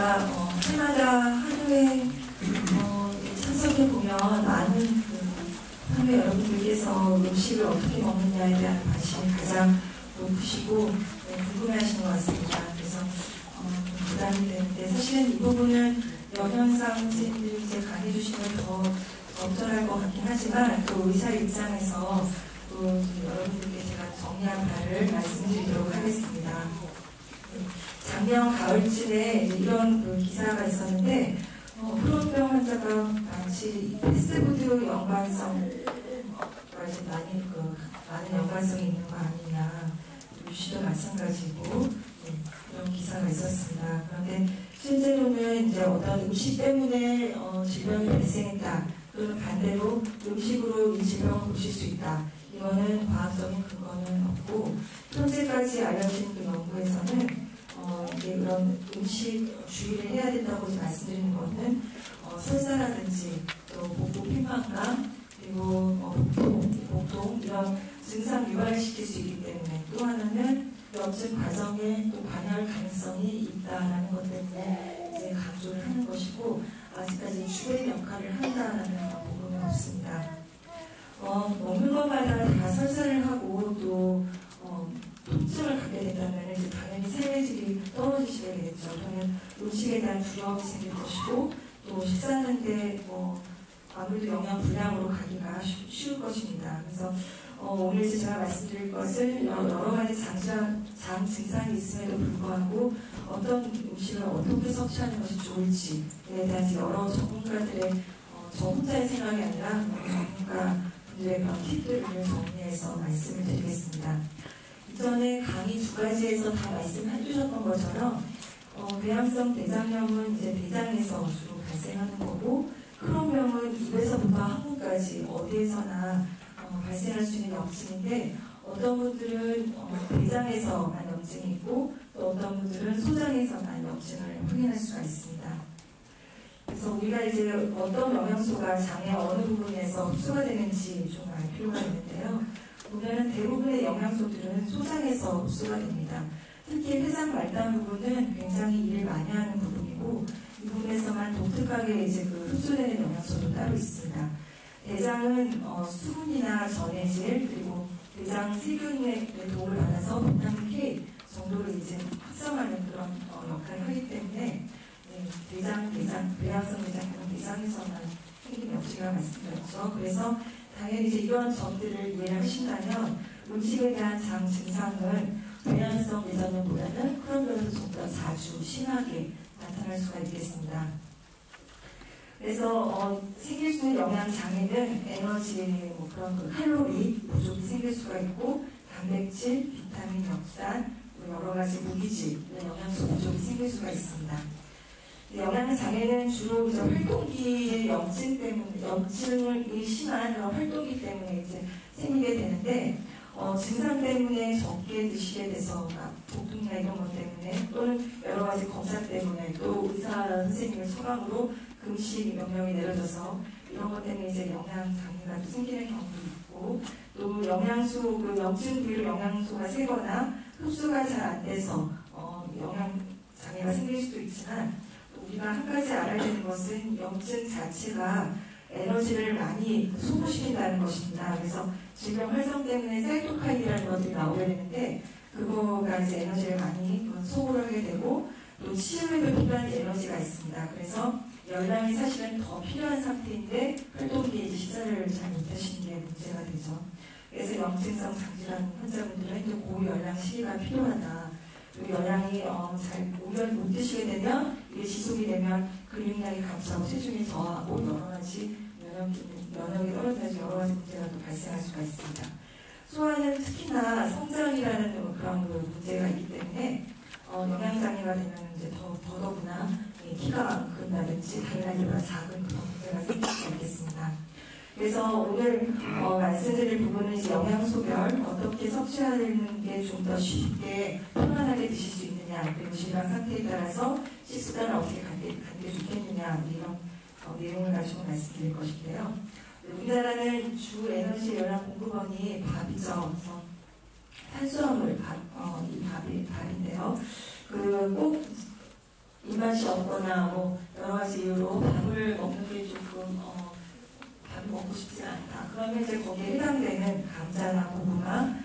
저희가 해마다 하루에 참석해보면 많은 하루에 여러분들께서 음식을 어떻게 먹느냐에 대한 관심이 가장 높으시고 궁금해하시는 것 같습니다. 그래서 부담이 되는데 사실은 이 부분은 영양사 선생님들이 이제 강의해 주시면 더 적절할 것 같긴 하지만 또 의사 입장에서 또 여러분들께 제가 정리한 바를 말씀드리도록 하겠습니다. 작년 가을쯤에 이런 기사가 있었는데 크론병 환자가 마치 패스트푸드 연관성 많은 연관성이 있는 거 아니냐, 유시도 마찬가지고 이런 기사가 있었습니다. 그런데 실제로는 이제 어떤 음식 때문에 질병이 발생했다, 또는 반대로 음식으로 이 질병을 고칠 수 있다, 이거는 과학적인 근거는 없고, 현재까지 알려진 그 연구에서는 이런 음식 주의를 해야 된다고 말씀드리는 것은 설사라든지 또 복부 팽만감, 그리고 복통 이런 증상 유발을 시킬 수 있기 때문에, 또 하나는 염증 과정에 또 관여할 가능성이 있다라는 것 때문에 이제 강조를 하는 것이고, 아직까지 주된 역할을 한다라는 부분은 없습니다. 먹는 것마다 다 설사를 하고 또 통증을 갖게 된다면 이제 당연히 삶의 질이 떨어지시게 되겠죠. 그러면 음식에 대한 두려움이 생길 것이고, 또 식사하는데 아무래도 영양 불량으로 가기가 쉬울 것입니다. 그래서 오늘 이제 제가 말씀드릴 것은 여러 가지 장 증상이 있음에도 불구하고 어떤 음식을 어떻게 섭취하는 것이 좋을지에 대한 여러 전문가들의 저 혼자의 생각이 아니라 전문가분들의 그런 팁들을 정리해서 말씀을 드리겠습니다. 이전에 강의 2가지에서 다 말씀해 주셨던 것처럼 궤양성 대장염은 이제 대장에서 주로 발생하는 거고, 크론병은 입에서부터 항문까지 어디에서나 발생할 수 있는 염증인데, 어떤 분들은 대장에서만 염증이 있고 또 어떤 분들은 소장에서만 염증을 확인할 수가 있습니다. 그래서 우리가 이제 어떤 영양소가 장의 어느 부분에서 흡수가 되는지 좀 알 필요가 있는데요. 보면은 대부분의 영양소들은 소장에서 흡수가 됩니다. 특히 해상 말단 부분은 굉장히 일을 많이 하는 부분이고, 이 부분에서만 독특하게 이제 흡수되는 영양소도 따로 있습니다. 대장은 수분이나 전해질, 그리고 대장 세균의 도움을 받아서 비타민 K 정도를 이제 합성하는 그런 역할을 하기 때문에 궤양성 대장염은 대장에서만 생긴 염증이라고 말씀드렸죠. 그래서 당연히 이제 이런 점들을 이해를 하신다면 음식에 대한 장 증상은 궤양성 대장염보다는 크론병에서 좀 더 자주 심하게 나타날 수가 있겠습니다. 그래서 생길 수 있는 영양 장애는 에너지, 그런 칼로리 부족이 생길 수가 있고, 단백질, 비타민, 역산, 여러 가지 무기질, 영양소 부족이 생길 수가 있습니다. 영양 장애는 주로 이제 활동기의 염증이 심한 그런 활동기 때문에 이제 생기게 되는데, 증상 때문에 적게 드시게 돼서 복통이나 이런 것 때문에, 또는 여러 가지 검사 때문에, 또 의사 선생님의 처방으로 금식 명령이 내려져서 이런 것 때문에 이제 영양 장애가 또 생기는 경우도 있고, 또 영양소 염증 부위로 영양소가 새거나 흡수가 잘 안 돼서 영양 장애가 생길 수도 있지만, 우리가 한 가지 알아야 되는 것은 염증 자체가 에너지를 많이 소모시킨다는 것입니다. 그래서 질병 활성 때문에 사이토카인이라는 것들이 나오게 되는데, 그거가 이제 에너지를 많이 소모를 하게 되고, 또 치료에도 필요한 에너지가 있습니다. 그래서 열량이 사실은 더 필요한 상태인데 활동기에 이제 식사를 잘 못하시는 게 문제가 되죠. 그래서 염증성 장질환 환자분들은 고열량 시기가 필요하다. 열량이 잘 못 드시게 되면, 이게 지속이 되면 근육량이 감소하고 체중이 저하고 여러 가지 면역이 떨어져서 여러 가지 문제가 또 발생할 수가 있습니다. 소화는 특히나 성장이라는 그런 문제가 있기 때문에 영양장애가 되면 이제 더더구나 키가 큰다든지 다이나리보다 작은 그런 문제가 생길 수가 있겠습니다. 그래서 오늘 말씀드릴 부분은 이제 영양소별 어떻게 섭취하는 게 좀 더 쉽게 편안하게 드실 수 있느냐, 그리고 질병 상태에 따라서 식습관을 어떻게 갖는 게 좋겠느냐, 이런 내용을 가지고 말씀드릴 것인데요. 우리나라는 주 에너지 열량 공급원이 밥이죠. 그래서 탄수화물, 밥인데요. 꼭 입맛이 없거나 뭐 여러 가지 이유로 밥을 먹는 게 조금 밥을 먹고 싶지 않다. 그러면 이제 거기에 해당되는 감자나 고구마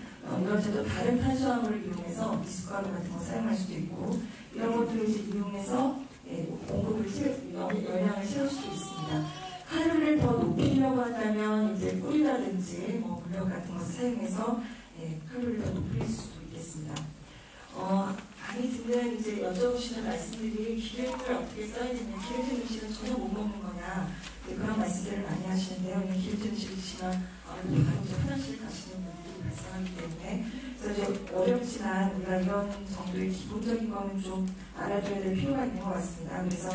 이런 제도 다른 탄수화물을 이용해서 미숫가루 같은 거 사용할 수도 있고 이런 것들을 이제 이용해서 공급을 영양을 채울 수도 있습니다. 칼로리를 더 높이려고 한다면 이제 꿀이라든지 뭐 물엿 같은 것을 사용해서 칼로리를 더 높일 수도 있겠습니다. 많이 듣는 이제 여쭤보시는 말씀들이 기름을 어떻게 써야 되냐, 기름진 음식은 전혀 못 먹는 거냐 그런 말씀들을 많이 하시는데요. 기름진 음식을 드시면 바로 이제 화장실 가시는 분들이 발생하기 때문에 그래서 이제 어렵지만 우리가 이런 정도의 기본적인 거는 좀 알아둬야 될 필요가 있는 것 같습니다. 그래서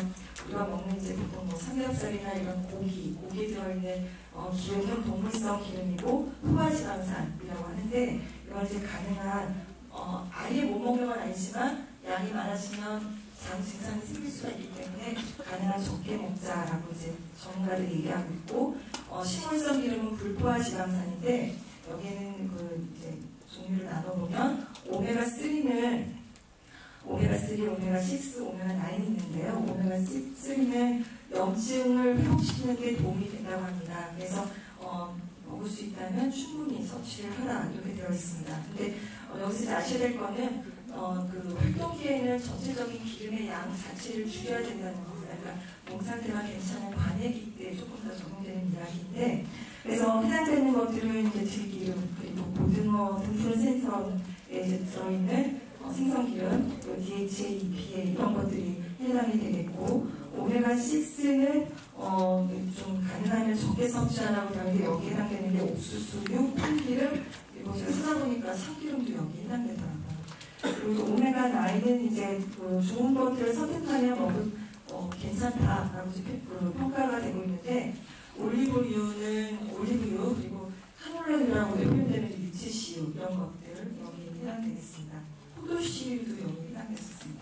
우리가 먹는 이제 보통 뭐 삼겹살이나 이런 고기에 들어있는 기름은 동물성 기름이고 포화지방산이라고 하는데 이건 이제 가능한 아예 못 먹는 건 아니지만 양이 많아지면 장 증상이 생길 수가 있기 때문에 가능한 적게 먹자라고 이제 전문가들이 얘기하고 있고 식물성 기름은 불포화지방산인데 여기에는 그 이제 종류를 나눠보면 오메가3는 오메가3, 오메가6, 오메가9이 있는데요. 오메가3는 염증을 회복시키는 데 도움이 된다고 합니다. 그래서 먹을 수 있다면 충분히 섭취를 하라 이렇게 되어 있습니다. 근데 여기서 아셔야 될 거는 그 활동기에는 전체적인 기름의 양 자체를 줄여야 된다는 겁니다. 그러니까 몸 상태가 괜찮은 관액이 때 조금 더 적용되는 이야기인데 그래서 해당되는 것들은 이제 들기름 그리고 고등어 등푸른 생선에 이제 들어있는 생선기름, DHA, EPA 이런 것들이 해당이 되겠고 오메가6는 좀 가능하면 적게 섭취하라고 하는데 여기에 해당되는 게 옥수수유, 참기름 그리고 제가 찾아보니까 참기름도 여기에 해당되더라고요. 그리고 오메가9은 이제 좋은 것들을 선택하면 괜찮다라고 평가가 되고 있는데 올리브유 그리고 카놀라유라고 표현되는 유치씨유 이런 것들 여기에 해당되겠습니다. 포도씨유도 여기에 해당됐었습니다.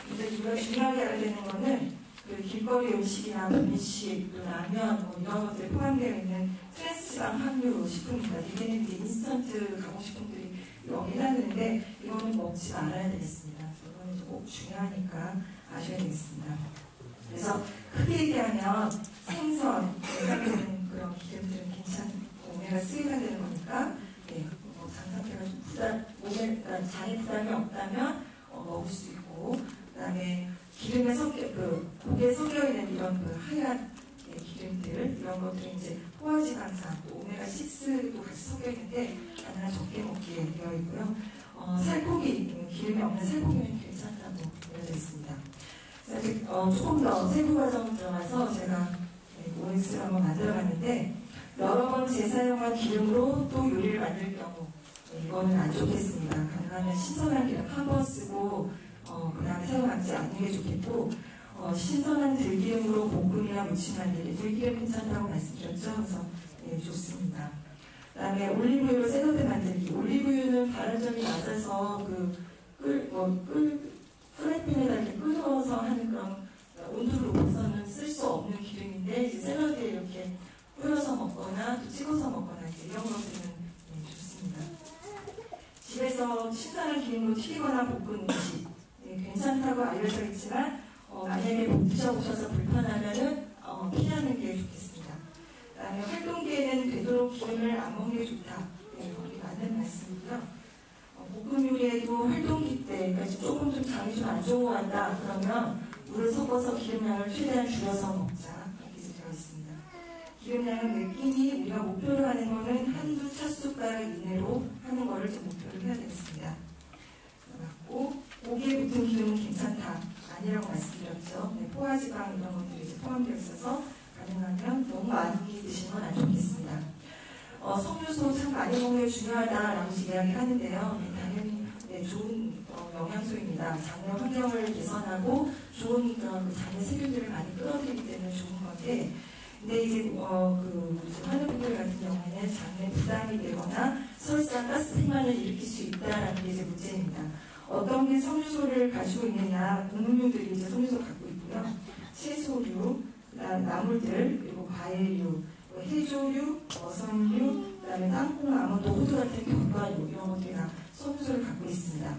근데 우리가 중요하게 알아야 되는 거는 그 길거리 음식이나 분식, 라면 이런 것들이 포함되어 있는 트랜스지방 함유 식품입니다. 이게는 이제 인스턴트 가공식품들이 여기 해당되는데 이거는 먹지 말아야 되겠습니다. 이거는 꼭 중요하니까 아셔야 되겠습니다. 그래서 크게 얘기하면 생선, 해당되는 그런 기름들은 오메가3가 되는 거니까 장 상태가 좀 장에 부담이 없다면 먹을 수 있고 그 다음에 기름에 고기에 섞여 있는 이런 하얀 기름들 이런 것들은 이제 포화지방산 또 오메가6도 같이 섞여 있는데 가능한 적게 먹기에 되어 있고요. 살코기 기름이 없는 살코기는 괜찮다고 알려져 있습니다. 조금 더 세부 과정을 들어가서 제가 OX를 한번 만들어봤는데 여러 번 재사용한 기름으로 또 요리를 만들 경우 이거는 안 좋겠습니다. 가능하면 신선한 기름 한 번 쓰고 그 다음에 사용하지 않는 게 좋겠고 신선한 들기름으로 볶음이나 무침 만들기 들기름 괜찮다고 말씀드렸죠. 그래서 좋습니다. 그 다음에 올리브유로 샐러드 만들기 올리브유는 발효점이 낮아서 프라이팬에다 이렇게 끓여서 하는 그런 온도를 높여서는 쓸 수 없는 기름인데 이제 샐러드에 이렇게 뿌려서 먹거나 또 찍어서 먹거나 이제 이런 것들은 좋습니다. 집에서 신선한 기름으로 튀기거나 볶은 음식 괜찮다고 알려져 있지만 만약에 드셔보셔서 불편하면은 피하는 게 좋겠습니다. 그다음에 활동기에는 되도록 기름을 안 먹는 게 좋다. 거기 맞는 말씀이고요. 볶음 요리에도 활동기 때 그러니까 조금 좀 장이 좀 안 좋은 것 같다 그러면 물을 섞어서 기름량을 최대한 줄여서 먹자 이렇게 되어 있습니다. 기름량은 느끼니 우리가 목표로 하는 거는 한두 찻숟가락 이내로 하는 거를 좀 목표로 해야 되겠습니다. 그렇고 고기에 붙은 기름은 괜찮다 아니라고 말씀드렸죠. 포화지방 이런 것들이 이제 포함되어 있어서 가능하면 너무 많이 드시는 건 안 좋겠습니다. 석류소 참 많이 먹는 게 중요하다라고 이야기를 하는데요. 당연히 좋은 영양소입니다. 장내 환경을 개선하고 좋은 그런 장내 세균들을 많이 끌어들이기 때문에 좋은 건데, 근데 이제 많은 분들 같은 경우에는 장내 부담이 되거나 설사 가스생활을 일으킬 수 있다라는 게 이제 문제입니다. 어떤 게 석류소를 가지고 있느냐, 곡물류들이 이제 석류소를 갖고 있고요. 채소류, 그다음 나물들, 그리고 과일류, 해조류, 어선류, 그다음에 땅콩, 아몬드, 호두 같은 견과류 이런 것들이 다 석류소를 갖고 있습니다.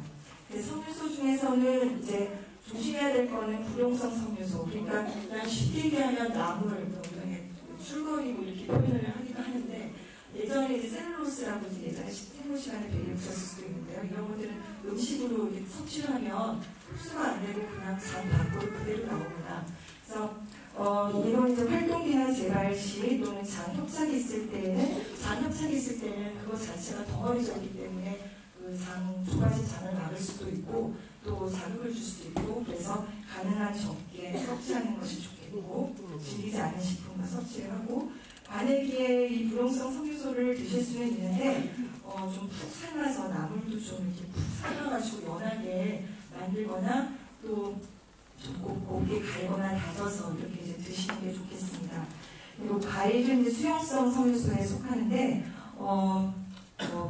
석류소 중에서는 이제 조심해야 될 거는 불용성 섬유소. 그러니까 그냥 쉽게 얘기하면 나물, 술거리 뭐 이렇게 표현을 하기도 하는데 예전에 이제 셀룰로스라고 이제 예전에 생물 시간에 배우셨을 수도 있는데요. 이런 것들은 음식으로 이렇게 섭취를 하면 흡수가 안 되고 그냥 장 밖으로 그대로 나오거나. 그래서 이런 이제 활동기나 재발 시 또는 장 협착이 있을 때는 그것 자체가 덩어리적이기 때문에 그 두 가지 장을 막을 수도 있고 또 자극을 줄 수도 있고 그래서 가능한 적게 섭취하는 것이 좋겠고 질리지 않은 식품만 섭취를 하고 관액기에 이 불용성 섬유소를 드실 수는 있는데 좀 푹 삶아서 나물도 좀 이렇게 푹 삶아가지고 연하게 만들거나 또 좀 곱게 갈거나 다져서 이렇게 이제 드시는 게 좋겠습니다. 그리고 과일은 이제 수용성 섬유소에 속하는데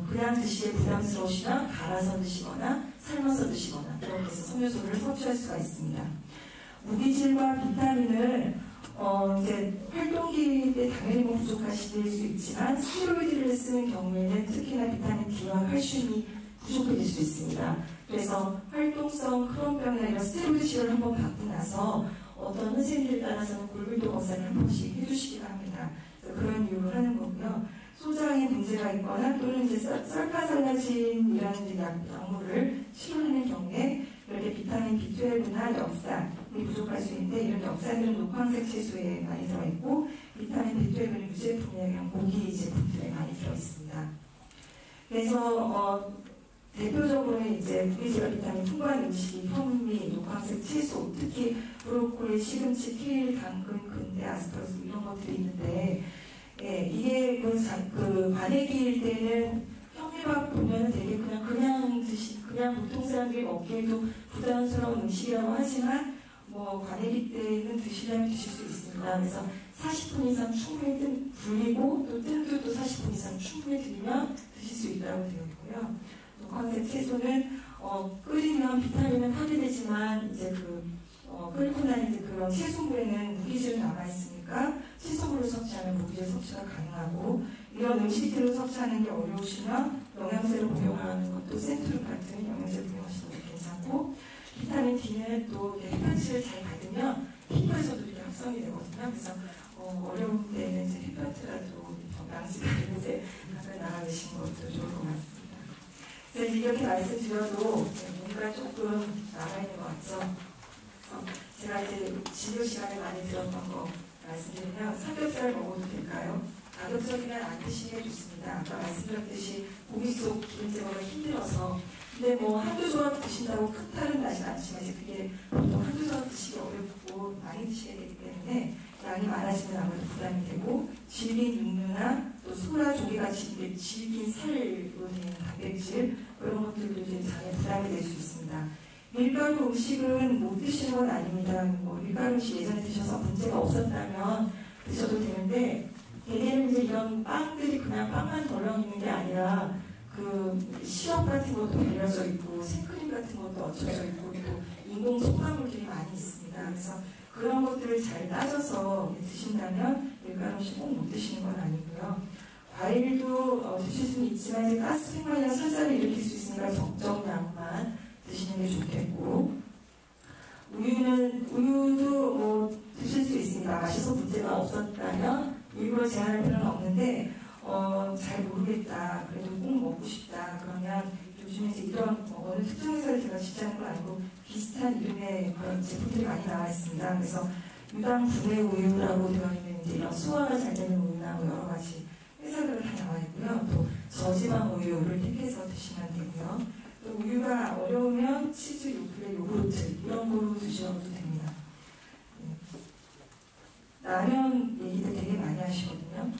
그냥 드시기에 부담스러우시면 갈아서 드시거나 삶아서 드시거나 이렇게 해서 섬유소를 섭취할 수가 있습니다. 무기질과 비타민을 이제 활동기 때 당연히 뭐 부족하실 수 있지만 스테로이드를 쓰는 경우에는 특히나 비타민 D와 칼슘이 부족해질 수 있습니다. 그래서 활동성 크론병이나 이런 스테로이드 치료를 한번 받고 나서 어떤 선생님들 따라서는 골밀도 검사를 한 번씩 해주시기도 합니다. 그래서 그런 이유로 하는 거고요. 소장에 문제가 있거나 또는 이제 썰파살라진이라는 약물을 치료하는 경우에 이렇게 비타민 B12나 엽산이 부족할 수 있는데 이런 엽산들은 녹황색 채소에 많이 들어있고 비타민 B12는 유제품이나 고기 제품들에 많이 들어있습니다. 그래서 대표적으로는 이제 무기질 비타민 풍부한 음식이 현미, 녹황색 채소, 특히 브로콜리, 시금치, 케일, 당근, 근대, 아스파라거스 이런 것들이 있는데 이게 그 관액기일 때는 현미밥 보면 되게 그냥 보통 사람들이 먹기에도 부담스러운 음식이라고 하지만 관액기 때는 드시려면 드실 수 있습니다. 그래서 40분 이상 충분히 불리고 또 뜸도 또 40분 이상 충분히 들이면 드실 수 있다고 되어 있고요. 녹황색 채소는 끓이면 비타민은 파괴되지만 이제 끓고 난 이제 그런 채소물에는 무기질이 남아있으니까 채소물을 섭취하면 무기질 섭취가 가능하고 이런 음식들을 섭취하는 게 어려우시면 영양제를 복용하는 것도 센트룸 같은 영양제를 복용하시는 것도 괜찮고 비타민 D는 또 햇볕을 잘 받으면 피부에서도 이렇게 합성이 되거든요. 그래서 어려운 때는 이제 햇볕이라도 건강식을 이제 가까이 나가시는 것도 좋을 것 같습니다. 그래서 이렇게 말씀드려도 뭔가 조금 남아있는 것 같죠? 제가 이제 진료 시간에 많이 들었던 거 말씀드리면 삼겹살 먹어도 될까요? 가급적이면 안 드시는 게 좋습니다. 아까 말씀드렸듯이 고기 속 기름 제거가 힘들어서 근데 한두 조각 드신다고 큰 탈은 나진 않지만 이제 그게 보통 한두 조각 드시기 어렵고 많이 드셔야 되기 때문에 양이 많아지면 아무래도 부담이 되고 질긴 육류나 또 소라 조개같이 질긴 살로 된 단백질 그런 것들도 이제 장에 부담이 될 수 있습니다. 밀가루 음식은 못 드시는 건 아닙니다. 밀가루 음식 예전에 드셔서 문제가 없었다면 드셔도 되는데 대개는 이제 이런 빵들이 그냥 빵만 덜렁 있는 게 아니라 시럽 같은 것도 발려져 있고 생크림 같은 것도 얹혀져 있고 또 인공 첨가물들이 많이 있습니다. 그래서 그런 것들을 잘 따져서 드신다면 밀가루 음식 꼭 못 드시는 건 아니고요. 과일도 드실 수는 있지만 이제 가스생활이나 설사를 일으킬 수 있으니까 적정량만 드시는 게 좋겠고 우유도 드실 수 있습니다. 마셔서 문제가 없었다면 우유로 제한할 필요는 없는데 잘 모르겠다 그래도 꼭 먹고 싶다 그러면 요즘에 이제 이런 어느 특정 회사를 제가 지지하는 건 아니고 비슷한 이름의 그런 제품들이 많이 나와 있습니다. 그래서 유당 분해 우유라고 되어 있는 이제 이런 소화가 잘 되는 우유나 여러 가지 회사들은 다 나와 있고요. 또 저지방 우유를 택해서 드시면 되고요. 또 우유가 어려우면 치즈, 요구르트 이런 거로 드셔도 됩니다. 라면 얘기도 되게 많이 하시거든요.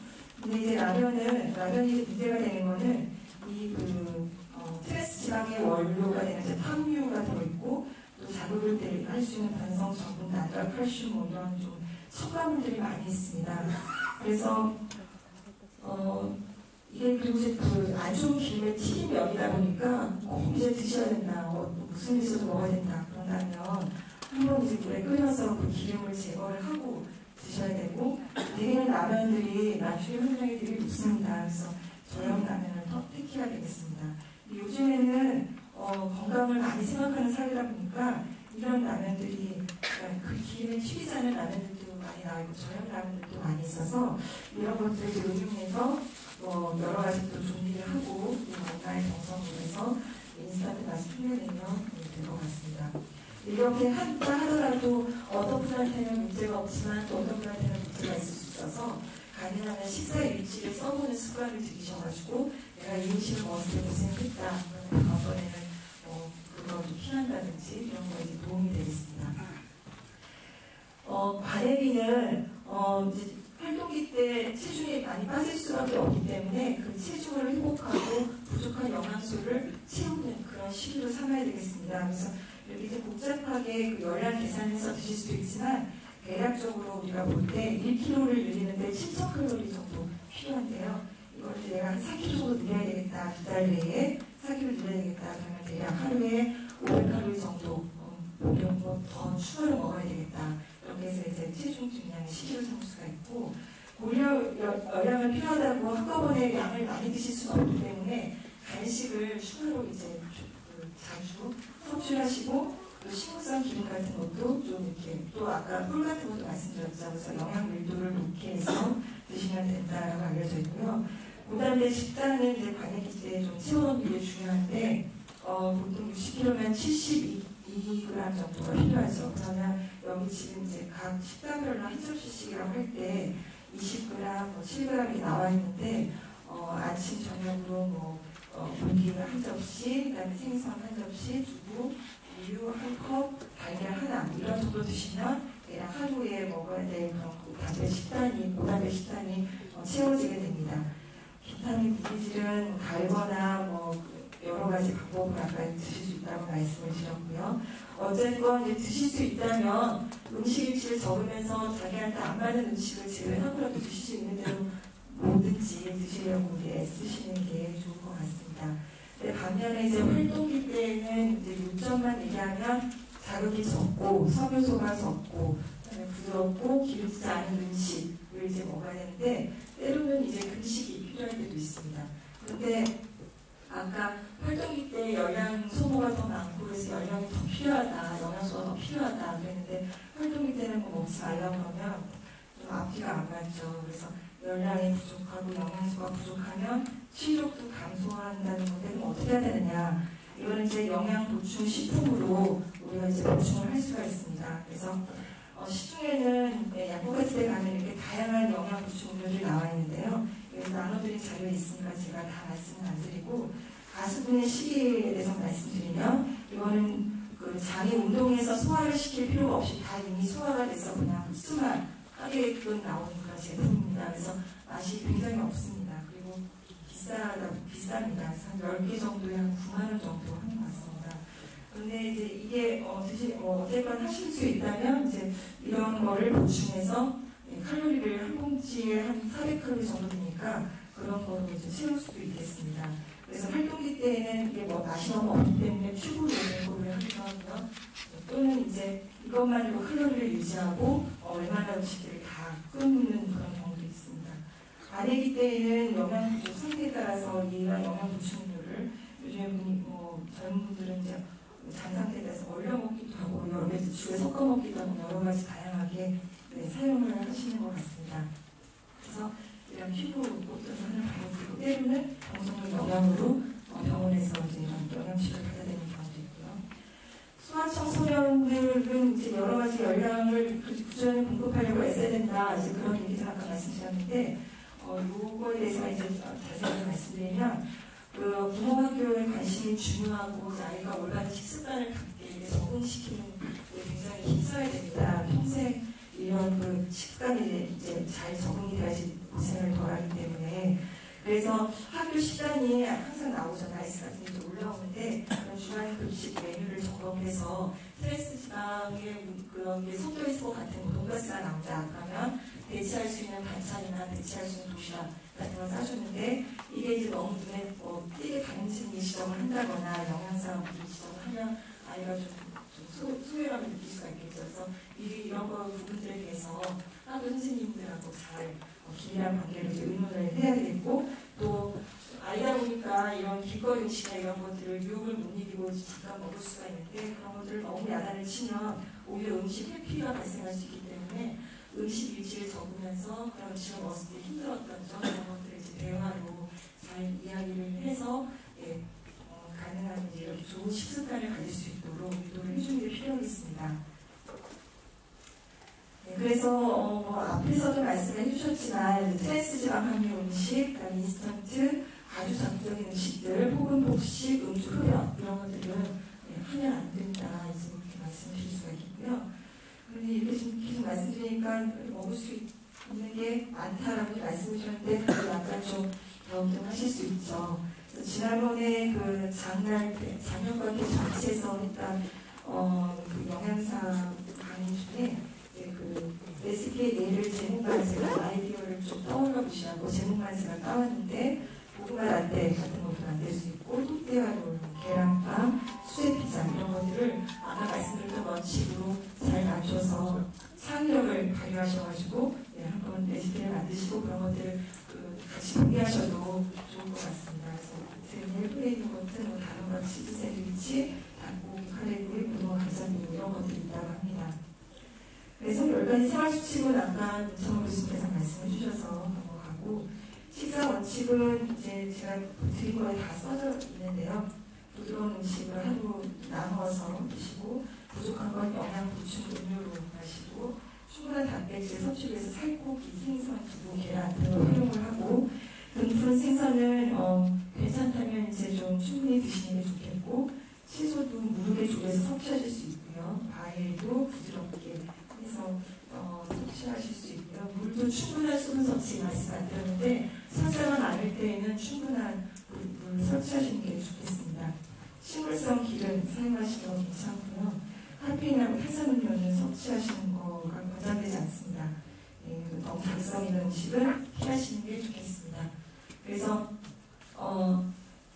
근데 이제 라면이 문제가 되는 거는 트랜스 지방의 원료가 되는 이제 탕류가 들어있고 또 자극을 할 수 있는 반성 전분, 나트륨, 칼슘 이런 좀 첨가물들이 많이 있습니다. 그래서 이게 그리고 이제 안 좋은 기름의 튀김면이다 보니까 꼭 이제 드셔야 된다. 무슨 일에서도 먹어야 된다. 그런다면 한번 이제 물에 끓여서 그 기름을 제거를 하고 드셔야 되고 대개는 라면들이 나트륨 함량이 되게 높습니다. 그래서 저염 라면을 더 택해야 되겠습니다. 요즘에는 건강을 많이 생각하는 사회다 보니까 이런 라면들이 그 기름에 튀기지 않은 라면들도 많이 나와 있고 저염 라면들도 많이 있어서 이런 것들을 응용해서 여러 가지 또 조리를 하고 온라인 정성으로 해서 인스턴트 맛을 풀려내면 될 것 같습니다. 이렇게 한다 하더라도 어떤 분한테는 문제가 없지만 또 어떤 분한테는 문제가 있을 수 있어서 가능하면 식사 일지를 써보는 습관을 들이셔가지고 내가 이 음식을 먹었을 때 고생했다 그러면 다음번에는 그걸 좀 피한다든지 이런 거에 이제 도움이 되겠습니다. 과대비는 이제 활동기 때 체중이 많이 빠질 수밖에 없기 때문에 그 체중을 회복하고 부족한 영양소를 채우는 그런 시기로 삼아야 되겠습니다. 그래서 이렇게 이제 복잡하게 그 열량 계산해서 드실 수도 있지만 대략적으로 우리가 볼 때 1kg를 늘리는데 7,000칼로리 정도 필요한데요. 이걸 내가 한 4kg 정도 늘려야 되겠다. 2달 내에 4kg 늘려야 되겠다. 그러면 대략 하루에 500칼로리 정도 더 추가로 먹어야 되겠다. 이렇게 해서 이제 체중 증량의 시기를 삼을 수가 있고 열량을 필요하다고 한꺼번에 양을 많이 드실 수는 없기 때문에 간식을 추가로 이제 자주 섭취하시고 또 식물성 기름 같은 것도 좀 이렇게 또 아까 꿀 같은 것도 말씀드렸죠. 그래서 영양 밀도를 높게 해서 드시면 된다라고 알려져 있고요. 그다음에 식단은 이제 관리기 때 좀 채워놓는 게 중요한데 보통 60kg면 72g 정도가 필요하죠. 그러면 여기 지금 이제 각 식단별로 한 접시씩이라고 할 때 20g, 7g이 나와 있는데 아침 저녁으로 고기 한 접시, 그다음에 생선 한 접시, 두부, 우유 한 컵, 달걀 하나 이런 정도 드시면 대략 하루에 먹어야 될 그런 고단백 식단이 채워지게 됩니다. 비타민 B질은 달거나 여러 가지 방법으로 아까 드실 수 있다고 말씀을 드렸고요. 어쨌건 이제 드실 수 있다면 음식 일치를 적으면서 자기한테 안 맞는 음식을 제외하고라도 드실 수 있는 대로 뭐든지 드시려고 애쓰시는 게 좋을 것 같습니다. 반면에 이제 활동기 때에는 이제 요점만 얘기하면 자극이 적고 섬유소가 적고 부드럽고 기름지지 않은 음식을 이제 먹어야 되는데 때로는 이제 금식이 필요할 때도 있습니다. 그런데 아까 활동기 때 열량 소모가 더 많고 그래서 열량이 더 필요하다, 영양소가 더 필요하다 그랬는데 활동기 때는 먹지 말라고 하면 좀 앞뒤가 안 맞죠. 그래서 열량이 부족하고 영양소가 부족하면 식욕도 감소한다는 건데 그럼 어떻게 해야 되느냐? 이거는 이제 영양 보충 식품으로 우리가 이제 보충을 할 수가 있습니다. 그래서 시중에는 약국같은 데 가면 이렇게 다양한 영양 보충물들이 나와 있는데요. 여기서 나눠드린 자료에 있으니까 제가 다 말씀을 안 드리고 가수분의 시기에 대해서 말씀드리면 이거는 그 장이 운동해서 소화를 시킬 필요가 없이 다 이미 소화가 돼서 그냥 흡수만 하게끔 나오는 그런 제품입니다. 그래서 맛이 굉장히 없습니다. 그리고 비쌉니다. 한 10개 정도에 한 9만 원 정도 하는 것 같습니다. 그런데 이제 이게 어쨌건 하실 수 있다면 이제 이런 거를 보충해서 칼로리를 한 봉지에 한 400칼로리 정도 되니까 그런 거로 이제 채울 수도 있겠습니다. 그래서 활동기 때에는 이게 맛이 너무 없기 때문에 튜브로 공급을 하기도 하고요. 또는 이제 이것만으로 칼로리를 유지하고 얼마나 음식들을 다 끊는 그런 경우도 있습니다. 아내기 때에는 영양 상태에 따라서 이런 영양 보충료를 요즘에 젊은 분들은 이제 장 상태에 따라서 얼려 먹기도 하고 여러 가지 죽에 섞어 먹기도 하고 여러 가지 다양하게 사용을 하시는 것 같습니다. 그래서 이런 피부 꽂혀서 하는 방법이고 때로는 정성을 영양으로 병원에서 이제 이런 영양치료를 받아야 되는 경우도 있고요. 소아청소년들은 이제 여러 가지 열량을 꾸준히 공급하려고 애써야 된다. 이제 그런 얘기를 아까 말씀드렸는데 요거에 대해서 이제 자세히 말씀드리면 부모가 교육에 관심이 중요하고 아이가 올바른 식습관을 갖게 적응시키는 데 굉장히 힘써야 됩니다. 평생 이런 식습관이 이제 잘 적응이 돼야지 고생을 덜하기 때문에 그래서 학교 식단이 항상 나오잖아요. 아이스 같은 게 올라오는데 주간 급식 메뉴를 점검해서 트랜스 지방의 그런 게 섞여 있을 것 같은 돈가스가 나온다. 그러면 대체할 수 있는 반찬이나 대체할 수 있는 도시락 같은 걸 싸주는데 이게 이제 너무 눈에 띄게 당신이 지적을 한다거나 영양상 지적을 하면 아이가 좀 소외감을 느낄 수가 있겠죠. 그래서 이런 부분들에 대해서 학교 선생님들하고 잘 긴밀한 관계를 이제 의논을 해야 되겠고 또 아이다 보니까 이런 길거리 음식이나 이런 것들을 유혹을 못 이기고 잠깐 먹을 수가 있는데 그런 것들을 너무 야단을 치면 오히려 음식 회피가 발생할 수 있기 때문에 음식 일지를 적으면서 그런 음식을 먹었을 때 힘들었던 점 이런 것들을 이제 대화로 잘 이야기를 해서 가능한 이제 이렇게 좋은 식습관을 가질 수 있도록 유도를 해주는 게 필요하겠습니다. 네, 그래서 뭐 앞에서도 말씀해 주셨지만 트랜스지방 함유 음식, 그다음에 인스턴트, 아주 전통적인 음식들, 혹은 복식, 음주, 흡연 이런 것들은 하면 안 된다 이제 이렇게 말씀해 드릴 수가 있겠고요. 그런데 이렇게 좀 계속 말씀드리니까 먹을 수 있는 게 많다라고 말씀해 주셨는데 그게 약간 좀 갸우뚱하실 수 있죠. 지난번에 그 장년과 전체에서 했던 그 영양사 강의 중에 그 레시피의 예를 제목만 제가 아이디어를 좀 떠올려 보시라고 제목만 제가 따왔는데 고구마 라떼 같은 것도 만들 수 있고 또띠아롤, 계란빵, 수제 피자 이런 것들을 아까 말씀드렸던 원칙으로 잘 맞춰서 창의력을 발휘하셔가지고 한번 레시피를 만드시고 그런 것들을 같이 공유하셔도 좋을 것 같습니다. 그래서 일본에 있는 것은 뭐 다른과 치즈 샌드위치, 닭고기, 카레구이, 고등어 감자튀김 이런 것들이 있다고 합니다. 그래서 열간의 생활수칙은 아까 문창호 교수님께서 말씀해 주셔서 넘어가고 식사 원칙은 이제 제가 드린 거에 다 써져 있는데요. 부드러운 음식을 하루 나눠서 드시고 부족한 건 영양 보충 음료로 마시고 충분한 단백질 섭취를 위해서 살코기, 생선, 두부, 계란 등을 활용을 하고 등푸른 생선을 괜찮다면 이제 좀 충분히 드시는 게 좋겠고 채소도 무르게 조개서 섭취하실 수 있고요. 과일도 부드럽게 해서 섭취하실 수 있고요. 물도 충분한 수분 섭취 말씀 안 드렸는데 설사가 많을 때에는 충분한 물 섭취하시는 게 좋겠습니다. 식물성 기름 사용하시면 괜찮고요. 카페인하고 탄산음료는 섭취하시는 거가 권장되지 않습니다. 너무 각성 있는 음식은 피하시는 게 좋겠습니다. 그래서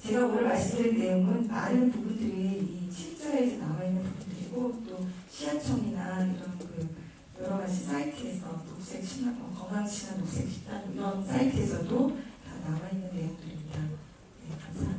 제가 오늘 말씀드린 내용은 많은 부분들이 이 7자에서 나와 있는 부분들이고 또 시아청이나 이런 그 여러 가지 사이트에서 녹색 신학, 건강친환 녹색 식단 이런 사이트에서도 다 나와 있는 내용들입니다. 네, 감사합니다.